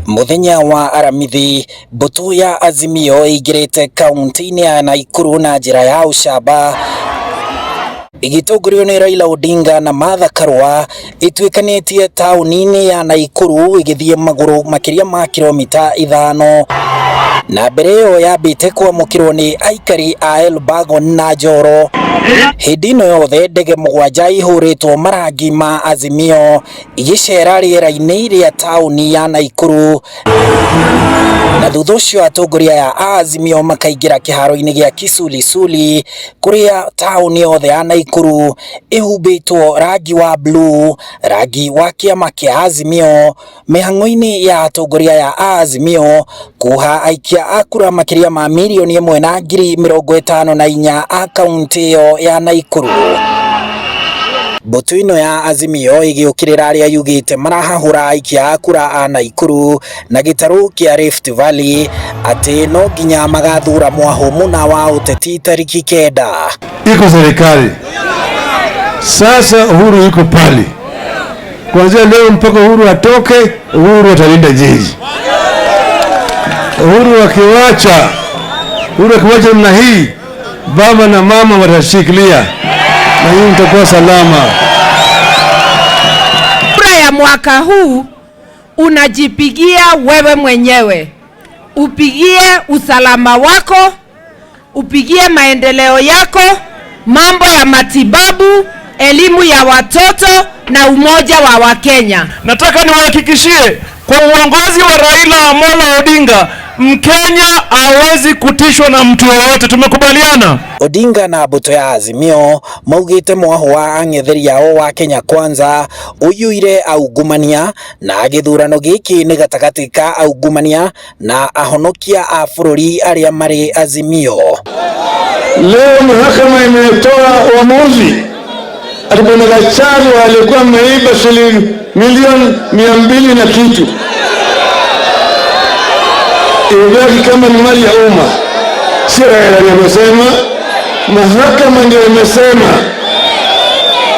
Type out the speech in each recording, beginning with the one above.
Muthenya wa aramithi mbutu ya Azimio igirite kaunti-ini ya Nakuru na njira ya ucamba igitongorio ni Raila Odinga na Martha Karua itwikanitie tauni-ini ya Nakuru igithie maguru makiria ma kilomita 5 na mbere yo yambite kwamukirwo ni aikari a Elbagon na Njoro. Hindi ino yothe ndege mugwanja ihuritwo marangi ma Azimio igicera riera-ini ria tauni ya Nakuru, na thutha ucio atongoria ya Azimio makaingira kiharo-ini gia Kisulisuli kuria tauni yothe ya Nakuru ihumbitwo rangi wa blue, rangi wa kiama kia Azimio, mihang'o-ini ya atongoria ya Azimio kuha aikia a kura makiria ma milioni 1,54 a kaunti yo ya Nakuru. Mbutu ino ya Azimio igiukirira aria yugite marahahura aikia a kura a Nakuru na gitaru kia Rift Valley ati no nginya magathura mwahumuna wa uteti tariki 9. Iko serikali sasa, Uhuru yuko pale kuanzia leo mpaka Uhuru atoke. Uhuru atalinda jiji. Uhuru akiwacha namna hii, baba na mama watashikilia na hii mtakuwa salama. Kura ya mwaka huu unajipigia wewe mwenyewe, upigie usalama wako, upigie maendeleo yako, mambo ya matibabu, elimu ya watoto na umoja wa Wakenya. Nataka niwahakikishie kwa uongozi wa Raila Amolo Odinga, Mkenya hawezi kutishwa na mtu yoyote. Tumekubaliana. Odinga na mbutu ya Azimio maugite mwaho wa ang'etheri yao wa Kenya Kwanza uyuire aungumania na githurano giki ni gatagati ka aungumania na ahonokia a bururi aria mari Azimio. Leo mahakama imetoa uamuzi ati Bwana Gachagua alikuwa ameiba shilingi milioni 200 na kitu, ibaki kama ni mali ya umma. Si Raila aliyesema, mahakama ndio imesema.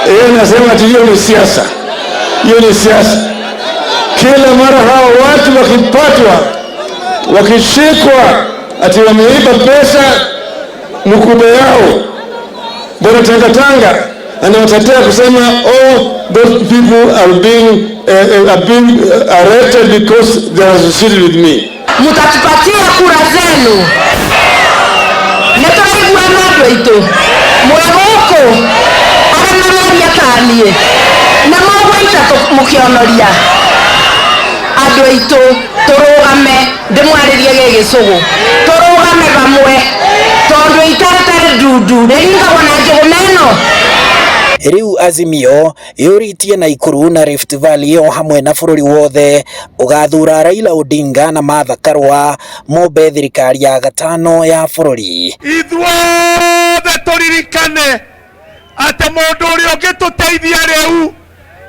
Yeye anasema ati hiyo ni siasa. Hiyo ni siasa. Kila mara hao watu wakipatwa, wakishikwa ati wameiba pesa mkubwa yao, Bwana Tanga anawatetea kusema those people are being arrested because they are associated with me. Mutatupatia kura zenu. Netoigua nado itu. Mwegoko. Aranamaria tanie. Na mwaita mukionoria. Ado itu turugame ndimwaririe gigicugu. Turugame bamwe. Tondu itaratare dudu. Ringa wana njugumeno. Riu Azimio yuritie Nakuru na Rift Valley o hamwe na bururi wothe ugathura Raila Odinga na Martha Karua mombe thirikari ya gatano ya bururi. Ithuothe turirikane ati mundu uria ungituteithia riu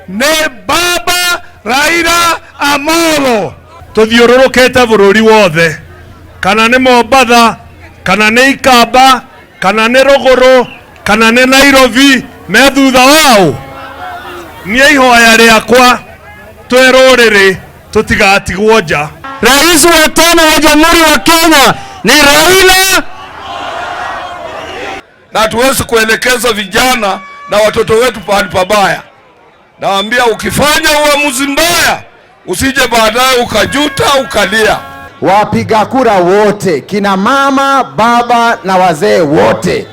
ni baba Raila Amolo. Tuthiururukite bururi wothe, kana ni Mombatha, kana ni Ikamba, kana ni Ruguru, kana ni Nairobi, me thutha wao nie ihoya riakwa twerorere tutigatigwo nja. Rais wa tano wa Jamhuri wa Kenya ni Raila, na tuwezi kuelekeza vijana na watoto wetu pahali pabaya. Naambia ukifanya uamuzi mbaya usije baadaye ukajuta ukalia. Wapiga kura wote, kina mama, baba na wazee wote,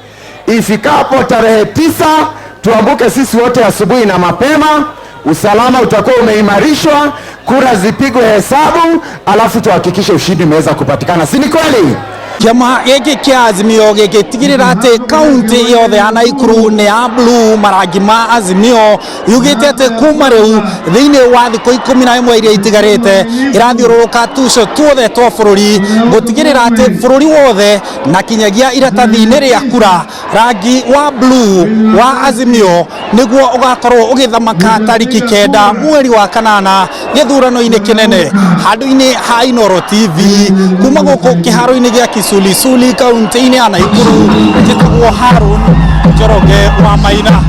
ifikapo tarehe 9 tuambuke sisi wote asubuhi na mapema. Usalama utakuwa umeimarishwa, kura zipigwe hesabu, alafu tuhakikishe ushindi umeweza kupatikana. Si ni kweli? Kiama giki kia Azimio gigitigirira ati kaunti yothe ya Nakuru ni ya blue, marangi ma Azimio yugite ati kuma riu thiini wa thiku 11 iria itigarite irathiururuka tuco tuothe twa bururi gutigirira ati bururi wothe na kinyagia iratathi-ini ria kura rangi wa blue wa Azimio niguo ugakorwo ugithamaka tariki 9 mweri wa 8 githurano-ini kinene handu-ini ha Inooro TV kuma guku kiharo-ini gia Kisulisuli kaunti-ini ya Nakuru. Njitagwo Harun Njoroge wa Maina.